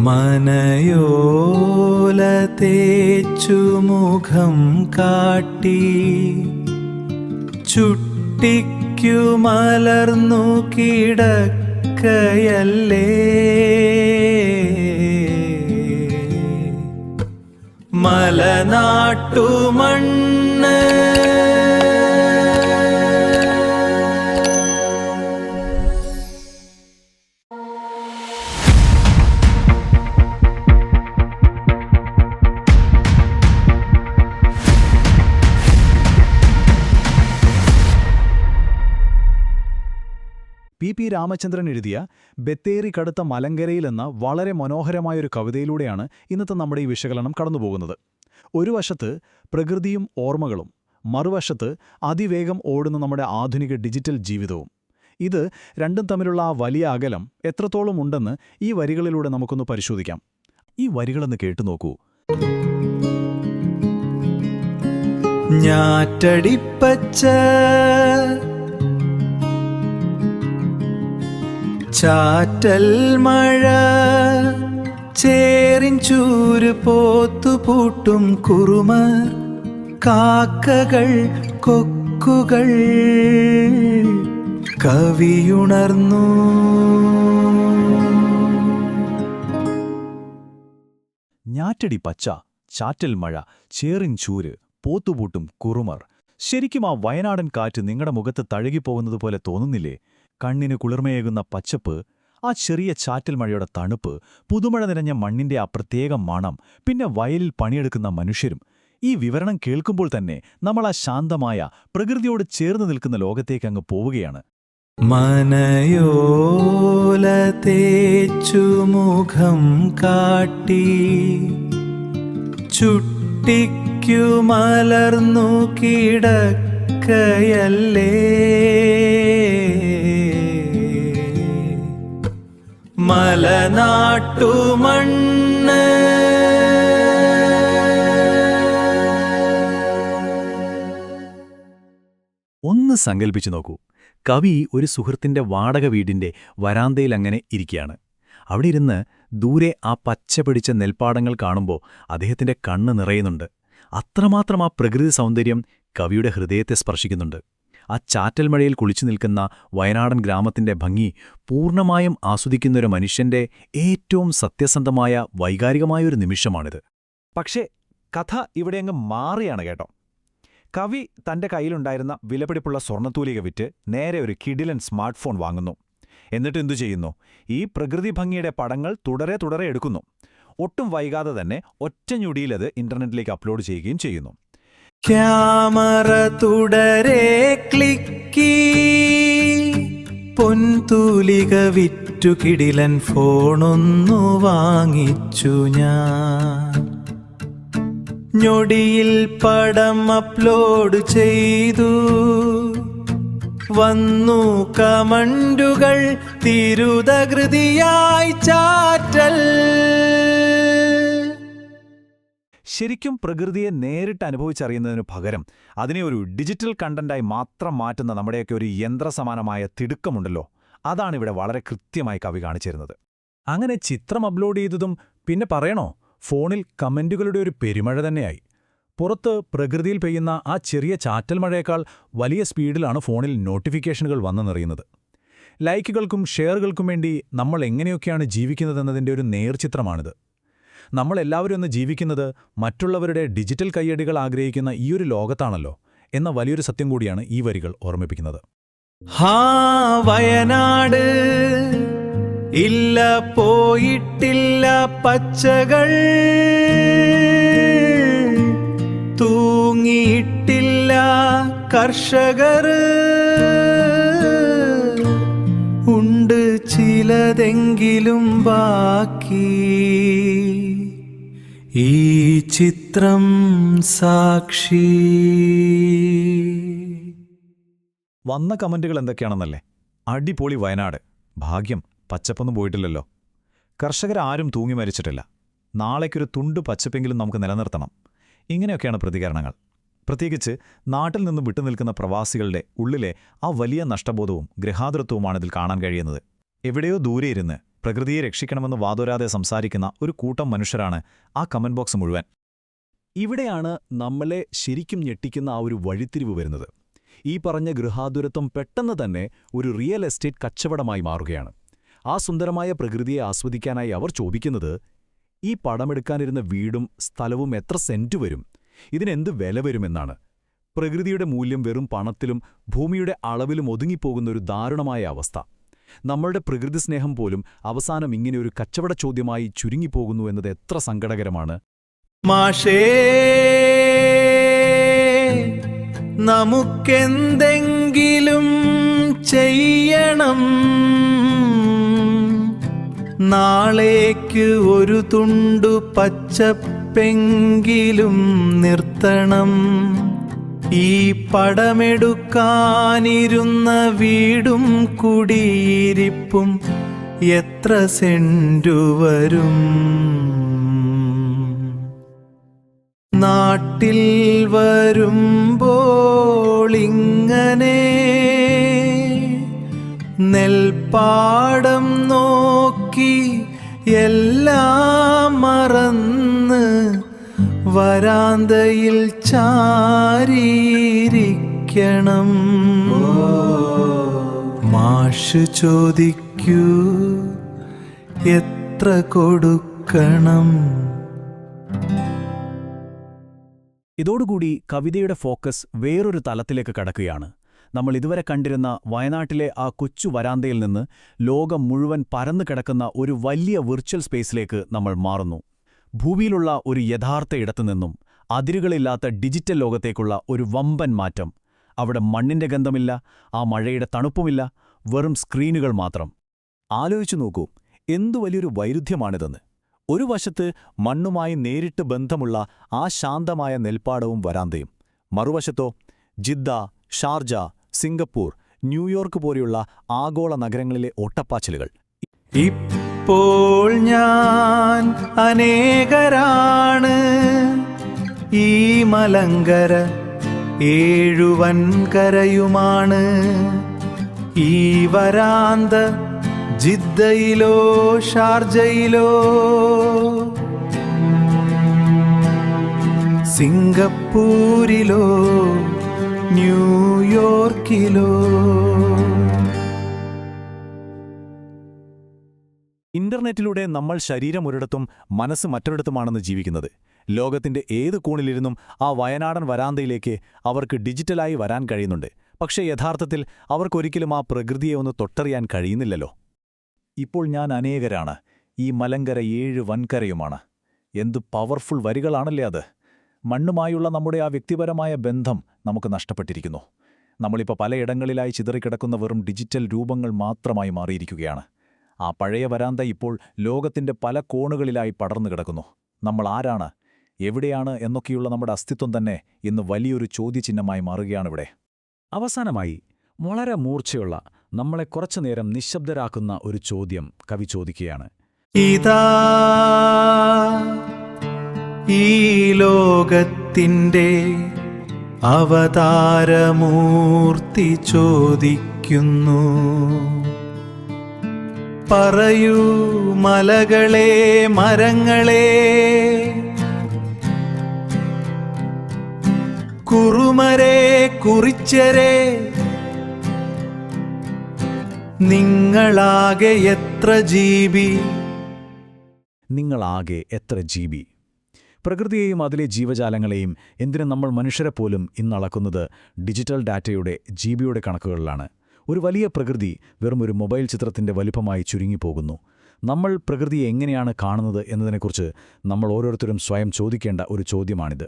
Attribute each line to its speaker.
Speaker 1: മനയോല തേച്ചുമുഖം കാട്ടി ചുട്ടിക്കു മലർന്നു കിടക്കയല്ലേ മലനാട്ടുമണ്ണ്.
Speaker 2: പി രാമചന്ദ്രൻ എഴുതിയ ബത്തേരി കടുത്ത മലങ്കരയിൽ എന്ന വളരെ മനോഹരമായൊരു കവിതയിലൂടെയാണ് ഇന്നത്തെ നമ്മുടെ ഈ വിശകലനം കടന്നുപോകുന്നത്. ഒരു വശത്ത് പ്രകൃതിയും ഓർമ്മകളും, മറുവശത്ത് അതിവേഗം ഓടുന്ന നമ്മുടെ ആധുനിക ഡിജിറ്റൽ ജീവിതവും. ഇത് രണ്ടും തമ്മിലുള്ള ആ വലിയ അകലം എത്രത്തോളം ഉണ്ടെന്ന് ഈ വരികളിലൂടെ നമുക്കൊന്ന് പരിശോധിക്കാം. ഈ വരികളൊന്ന് കേട്ടുനോക്കൂ.
Speaker 1: ഞാറ്റടിപ്പച്ച ചാറ്റൽ മഴ ചേറിൻ ചൂര് പോത്തുപൂട്ടും കുറുമർ കാക്കകൾ കൊക്കുകൾ കവിയുണർന്നു.
Speaker 2: ഞാറ്റടി പച്ച, ചാറ്റൽ മഴ, ചേറിൻ ചൂര്, പോത്തുപൂട്ടും കുറുമർ. ശരിക്കും ആ വയനാടൻ കാറ്റ് നിങ്ങളുടെ മുഖത്ത് തഴുകിപ്പോകുന്നത് പോലെ തോന്നുന്നില്ലേ? കണ്ണിന് കുളിർമയേകുന്ന പച്ചപ്പ്, ആ ചെറിയ ചാറ്റൽ മഴയുടെ തണുപ്പ്, പുതുമഴ നിറഞ്ഞ മണ്ണിന്റെ ആ പ്രത്യേക മണം, പിന്നെ വയലിൽ പണിയെടുക്കുന്ന മനുഷ്യരും. ഈ വിവരണം കേൾക്കുമ്പോൾ തന്നെ നമ്മൾ ആ ശാന്തമായ പ്രകൃതിയോട് ചേർന്ന് നിൽക്കുന്ന ലോകത്തേക്ക് അങ്ങ് പോവുകയാണ്.
Speaker 1: മനയോല തേച്ചുമുഖം കാട്ടി ചുട്ടിക്കു മലർന്നു കിടക്കയല്ലേ മലനാട്ടുമണ്ണ്.
Speaker 2: ഒന്ന് സങ്കൽപ്പിച്ചു നോക്കൂ. കവി ഒരു സുഹൃത്തിന്റെ വാടക വീടിന്റെ വരാന്തയിലങ്ങനെ ഇരിക്കുകയാണ്. അവിടെ ഇരുന്ന് ദൂരെ ആ പച്ച പിടിച്ച നെൽപ്പാടങ്ങൾ കാണുമ്പോൾ അദ്ദേഹത്തിന്റെ കണ്ണ് നിറയുന്നുണ്ട്. അത്രമാത്രം ആ പ്രകൃതി സൗന്ദര്യം കവിയുടെ ഹൃദയത്തെ സ്പർശിക്കുന്നുണ്ട്. ആ ചാറ്റൽ മഴയിൽ കുളിച്ചു നിൽക്കുന്ന വയനാടൻ ഗ്രാമത്തിന്റെ ഭംഗി പൂർണ്ണമായും ആസ്വദിക്കുന്നൊരു മനുഷ്യന്റെ ഏറ്റവും സത്യസന്ധമായ വൈകാരികമായൊരു നിമിഷമാണിത്. പക്ഷേ കഥ ഇവിടെ അങ്ങ് മാറിയാണ് കേട്ടോ. കവി തന്റെ കയ്യിലുണ്ടായിരുന്ന വിലപിടിപ്പുള്ള സ്വർണ്ണത്തൂലിക വിറ്റ് നേരെ ഒരു കിടിലൻ സ്മാർട്ട് ഫോൺ വാങ്ങുന്നു. എന്നിട്ട് എന്തു ചെയ്യുന്നു? ഈ പ്രകൃതി ഭംഗിയുടെ പടങ്ങൾ തുടരെ എടുക്കുന്നു. ഒട്ടും വൈകാതെ തന്നെ ഒറ്റഞ്ഞൊടിയിലത് ഇന്റർനെറ്റിലേക്ക് അപ്ലോഡ് ചെയ്യുകയും ചെയ്യുന്നു.
Speaker 1: ക്യാമറ തുടരെ ക്ലിക്കി പൊൻതൂലിക വിറ്റു കിടിലൻ ഫോണൊന്നു വാങ്ങിച്ചു ഞാൻ. ഞൊടിയിൽ പടം അപ്ലോഡ് ചെയ്തു. വന്നു കമന്റുകൾ തിരുതകൃതിയായി ചാറ്റൽ.
Speaker 2: ശരിക്കും പ്രകൃതിയെ നേരിട്ട് അനുഭവിച്ചറിയുന്നതിനു പകരം അതിനെ ഒരു ഡിജിറ്റൽ കണ്ടന്റായി മാത്രം മാറ്റുന്ന നമ്മുടെയൊക്കെ ഒരു യന്ത്രസമാനമായ തിടുക്കമുണ്ടല്ലോ, അതാണിവിടെ വളരെ കൃത്യമായി കവി കാണിച്ചിരുന്നത്. അങ്ങനെ ചിത്രം അപ്ലോഡ് ചെയ്തതും പിന്നെ പറയണോ, ഫോണിൽ കമന്റുകളുടെ ഒരു പെരുമഴ തന്നെയായി. പുറത്ത് പ്രകൃതിയിൽ പെയ്യുന്ന ആ ചെറിയ ചാറ്റൽ മഴയേക്കാൾ വലിയ സ്പീഡിലാണ് ഫോണിൽ നോട്ടിഫിക്കേഷനുകൾ വന്നു നിറയുന്നത്. ലൈക്കുകൾക്കും ഷെയറുകൾക്കും വേണ്ടി നമ്മൾ എങ്ങനെയൊക്കെയാണ് ജീവിക്കുന്നതെന്നതിൻ്റെ ഒരു നേർചിത്രമാണിത്. നമ്മളെല്ലാവരും ഒന്ന് ജീവിക്കുന്നത് മറ്റുള്ളവരുടെ ഡിജിറ്റൽ കയ്യടികൾ ആഗ്രഹിക്കുന്ന ഈയൊരു ലോകത്താണല്ലോ എന്ന വലിയൊരു സത്യം കൂടിയാണ് ഈ വരികൾ ഓർമ്മിപ്പിക്കുന്നത്.
Speaker 1: വയനാട് ഇല്ല പോയിട്ടില്ല പച്ചകൾ, തൂങ്ങിയിട്ടില്ല കർഷകർ, ഉണ്ട് ചിലതെങ്കിലും ബാക്കി ഈ ചിത്രം സാക്ഷി.
Speaker 2: വന്ന കമന്റുകൾ എന്തൊക്കെയാണെന്നല്ലേ? അടിപൊളി വയനാട്, ഭാഗ്യം പച്ചപ്പൊന്നും പോയിട്ടില്ലല്ലോ. കർഷകരാരും തൂങ്ങി മരിച്ചിട്ടില്ല, നാളേക്കൊരു തുണ്ട് പച്ചപ്പെങ്കിലും നമുക്ക് നിലനിർത്തണം. ഇങ്ങനെയൊക്കെയാണ് പ്രതികരണങ്ങൾ. പ്രത്യേകിച്ച് നാട്ടിൽ നിന്നും വിട്ടുനിൽക്കുന്ന പ്രവാസികളുടെ ഉള്ളിലെ ആ വലിയ നഷ്ടബോധവും ഗൃഹാതുരത്വവുമാണിതിൽ കാണാൻ കഴിയുന്നത്. എവിടെയോ ദൂരെ ഇരുന്ന്
Speaker 3: പ്രകൃതിയെ രക്ഷിക്കണമെന്ന് വാതോരാതെ സംസാരിക്കുന്ന ഒരു കൂട്ടം മനുഷ്യരാണ് ആ കമന്റ് ബോക്സ് മുഴുവൻ.
Speaker 2: ഇവിടെയാണ് നമ്മളെ ശരിക്കും ഞെട്ടിക്കുന്ന ആ ഒരു വഴിത്തിരിവ് വരുന്നത്. ഈ പറഞ്ഞ ഗൃഹാതുരത്വം പെട്ടെന്ന് തന്നെ ഒരു റിയൽ എസ്റ്റേറ്റ് കച്ചവടമായി മാറുകയാണ്. ആ സുന്ദരമായ പ്രകൃതിയെ ആസ്വദിക്കാനായി അവർ ചോദിക്കുന്നത്, ഈ പടമെടുക്കാനിരുന്ന വീടും സ്ഥലവും എത്ര സെന്റ് വരും, ഇതിനെന്ത് വില വരുമെന്നാണ്. പ്രകൃതിയുടെ മൂല്യം വെറും പണത്തിലും ഭൂമിയുടെ അളവിലും ഒതുങ്ങിപ്പോകുന്നൊരു ദാരുണമായ അവസ്ഥ. നമ്മളുടെ പ്രകൃതി സ്നേഹം പോലും അവസാനം ഇങ്ങനെയൊരു കച്ചവട ചോദ്യമായി ചുരുങ്ങിപ്പോകുന്നു എന്നത് എത്ര സങ്കടകരമാണ്.
Speaker 1: മാഷേ, നമുക്കെന്തെങ്കിലും ചെയ്യണം. നാളേക്ക് ഒരു തുണ്ടു പച്ചപ്പെങ്കിലും നിർത്തണം. ഈ പടമെടുക്കാനിരുന്ന വീടും കുടിയിരിപ്പും എത്ര സെന്റു വരും? നാട്ടിൽ വരുമ്പോളിങ്ങനെ നെൽപ്പാടം നോക്കി എല്ലാം മറന്ന് വരാന്തയിൽ ചാരിയിരിക്കണം. മാഷ് ചോദിക്കൂ, എത്ര കൊടുക്കണം?
Speaker 2: ഇതോടുകൂടി കവിതയുടെ ഫോക്കസ് വേറൊരു തലത്തിലേക്ക് കടക്കുകയാണ്. നമ്മൾ ഇതുവരെ കണ്ടിരുന്ന വയനാട്ടിലെ ആ കൊച്ചു വരാന്തയിൽ നിന്ന് ലോകം മുഴുവൻ പരന്നു കിടക്കുന്ന ഒരു വലിയ വിർച്വൽ സ്പേസിലേക്ക് നമ്മൾ മാറുന്നു. ഭൂമിയിലുള്ള ഒരു യഥാർത്ഥ ഇടത്തുനിന്നും അതിരുകളില്ലാത്ത ഡിജിറ്റൽ ലോകത്തേക്കുള്ള ഒരു വമ്പൻ മാറ്റം. അവിടെ മണ്ണിന്റെ ഗന്ധമില്ല, ആ മഴയുടെ തണുപ്പുമില്ല, വെറും സ്ക്രീനുകൾ മാത്രം. ആലോചിച്ചു നോക്കൂ, എന്തു വലിയൊരു വൈരുദ്ധ്യമാണിതെന്ന്. ഒരു വശത്ത് മണ്ണുമായി നേരിട്ട് ബന്ധമുള്ള ആ ശാന്തമായ നെൽപ്പാടവും വരാന്തയും, മറുവശത്തോ ജിദ്ദ, ഷാർജ, സിംഗപ്പൂർ, ന്യൂയോർക്ക് പോലെയുള്ള ആഗോള നഗരങ്ങളിലെ ഓട്ടപ്പാച്ചിലുകൾ.
Speaker 1: ഇപ്പോൾ ഞാൻ അനേകരാണ്, ഈ മലങ്കര 7 വൻകരയുമാണ്. ഈ വരാന്ത ജിദ്ദയിലോ ഷാർജയിലോ സിംഗപ്പൂരിലോ ന്യൂയോർക്കിലോ.
Speaker 3: ഇന്റർനെറ്റിലൂടെ നമ്മൾ ശരീരം ഒരിടത്തും മനസ്സ് മറ്റൊരിടത്തുമാണെന്ന് ജീവിക്കുന്നത്. ലോകത്തിന്റെ ഏത് കോണിലിരുന്നും ആ വയനാടൻ വരാന്തയിലേക്ക് അവർക്ക് ഡിജിറ്റലായി വരാൻ കഴിയുന്നുണ്ട്. പക്ഷേ യഥാർത്ഥത്തിൽ അവർക്കൊരിക്കലും ആ പ്രകൃതിയെ ഒന്ന് തൊട്ടറിയാൻ കഴിയുന്നില്ലല്ലോ. ഇപ്പോൾ ഞാൻ അനേകരാണ്, ഈ മലങ്കര 7 വൻകരയുമാണ്. എന്തു പവർഫുൾ വരികളാണല്ലേ അത്. മണ്ണുമായുള്ള നമ്മുടെ ആ വ്യക്തിപരമായ ബന്ധം നമുക്ക് നഷ്ടപ്പെട്ടിരിക്കുന്നു. നമ്മളിപ്പോൾ പലയിടങ്ങളിലായി ചിതറിക്കിടക്കുന്ന വെറും ഡിജിറ്റൽ രൂപങ്ങൾ മാത്രമായി മാറിയിരിക്കുകയാണ്. ആ പഴയ വരാന്ത ഇപ്പോൾ ലോകത്തിന്റെ പല കോണുകളിലായി പടർന്നു കിടക്കുന്നു. നമ്മൾ ആരാണ്, എവിടെയാണ് എന്നൊക്കെയുള്ള നമ്മുടെ അസ്തിത്വം തന്നെ ഇന്ന് വലിയൊരു ചോദ്യചിഹ്നമായി മാറുകയാണിവിടെ. അവസാനമായി വളരെ മൂർച്ചയുള്ള, നമ്മളെ കുറച്ചുനേരം നിശബ്ദരാക്കുന്ന ഒരു ചോദ്യം കവി ചോദിക്കുകയാണ്.
Speaker 1: ഇതാ ഈ ലോകത്തിൻ്റെ അവതാരമൂർത്തി ചോദിക്കുന്നു, പറയൂ മലകളെ, മരങ്ങളെ, കുറുമരെ, കുറിച്ചരെ, നിങ്ങളാകെ എത്ര ജീവി?
Speaker 2: നിങ്ങളാകെ എത്ര ജീവി? പ്രകൃതിയെയും അതിലെ ജീവജാലങ്ങളെയും, എന്തിനും നമ്മൾ മനുഷ്യരെപ്പോലും ഇന്നളക്കുന്നത് ഡിജിറ്റൽ ഡാറ്റയുടെ ജിബിയുടെ കണക്കുകളിലാണ്. ഒരു വലിയ പ്രകൃതി വെറും ഒരു മൊബൈൽ ചിത്രത്തിന്റെ വലിപ്പമായി ചുരുങ്ങിപ്പോകുന്നു. നമ്മൾ പ്രകൃതിയെ എങ്ങനെയാണ് കാണുന്നത് എന്നതിനെക്കുറിച്ച് നമ്മൾ ഓരോരുത്തരും സ്വയം ചോദിക്കേണ്ട ഒരു ചോദ്യമാണിത്.